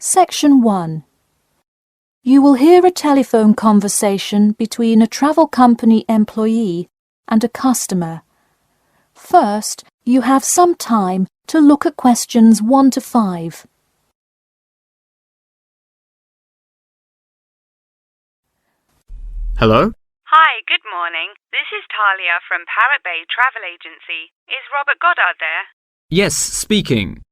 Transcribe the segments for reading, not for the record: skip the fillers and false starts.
Section 1. You will hear a telephone conversation between a travel company employee and a customer. First, you have some time to look at questions 1 to 5. Hello? Hi, good morning. This is Talia from Parrot Bay Travel Agency. Is Robert Goddard there? Yes, speaking.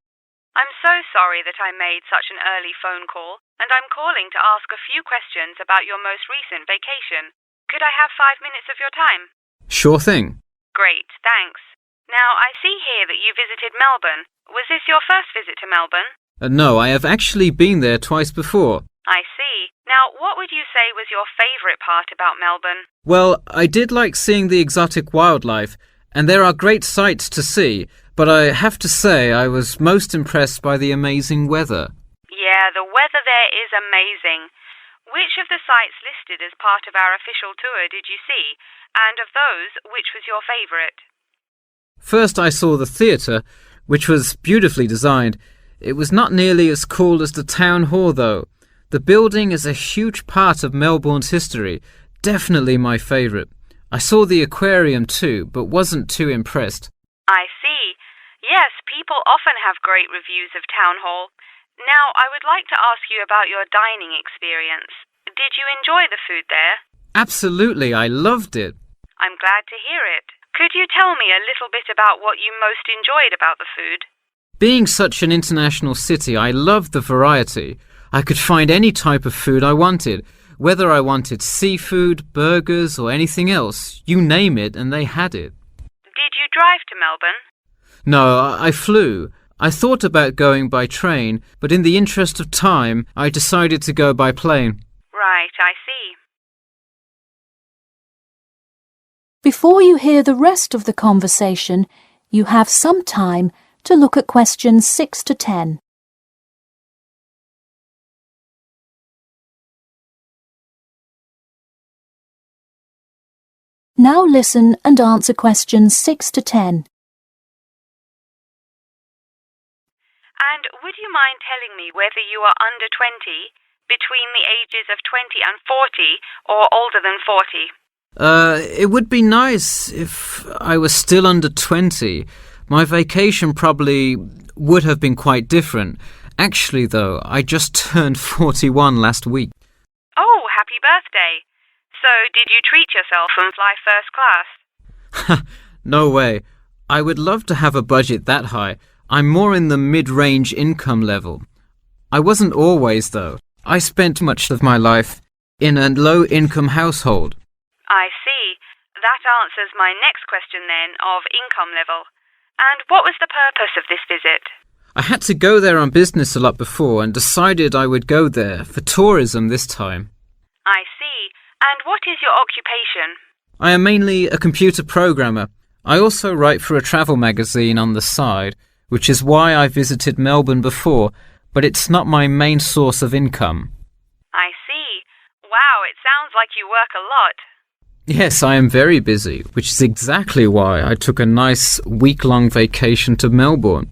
I'm so sorry that I made such an early phone call, and I'm calling to ask a few questions about your most recent vacation. Could I have 5 minutes of your time? Sure thing. Great, thanks. Now, I see here that you visited Melbourne. Was this your first visit to Melbourne? No, I have actually been there twice before. I see. Now, what would you say was your favourite part about Melbourne? Well, I did like seeing the exotic wildlife, and there are great sights to see, but I have to say I was most impressed by the amazing weather. Yeah, the weather there is amazing. Which of the sites listed as part of our official tour did you see? And of those, which was your favourite? First I saw the theatre, which was beautifully designed. It was not nearly as cool as the town hall, though. The building is a huge part of Melbourne's history. Definitely my favourite. I saw the aquarium too, but wasn't too impressed. I see. Yes, people often have great reviews of Town Hall. Now, I would like to ask you about your dining experience. Did you enjoy the food there? Absolutely, I loved it. I'm glad to hear it. Could you tell me a little bit about what you most enjoyed about the food? Being such an international city, I loved the variety. I could find any type of food I wanted, whether I wanted seafood, burgers, or anything else. You name it, and they had it. Did you drive to Melbourne? No, I flew. I thought about going by train, but in the interest of time, I decided to go by plane. Right, I see. Before you hear the rest of the conversation, you have some time to look at questions 6 to 10. Now listen and answer questions 6 to 10. And would you mind telling me whether you are under 20, between the ages of 20 and 40, or older than 40? It would be nice if I was still under 20. My vacation probably would have been quite different. Actually, though, I just turned 41 last week. Oh, happy birthday. So, did you treat yourself and fly first class? No way. I would love to have a budget that high. I'm more in the mid-range income level. I wasn't always, though. I spent much of my life in a low-income household. I see. That answers my next question then, of income level. And what was the purpose of this visit? I had to go there on business a lot before and decided I would go there for tourism this time. I see. And what is your occupation? I am mainly a computer programmer. I also write for a travel magazine on the side, which is why I visited Melbourne before, but it's not my main source of income. I see. Wow, it sounds like you work a lot. Yes, I am very busy, which is exactly why I took a nice week-long vacation to Melbourne.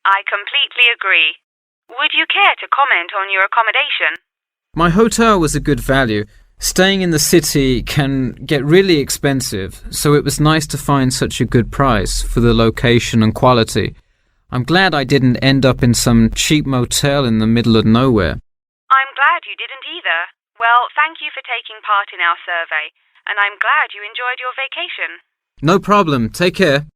I completely agree. Would you care to comment on your accommodation? My hotel was a good value. Staying in the city can get really expensive, so it was nice to find such a good price for the location and quality. I'm glad I didn't end up in some cheap motel in the middle of nowhere. I'm glad you didn't either. Well, thank you for taking part in our survey, and I'm glad you enjoyed your vacation. No problem. Take care.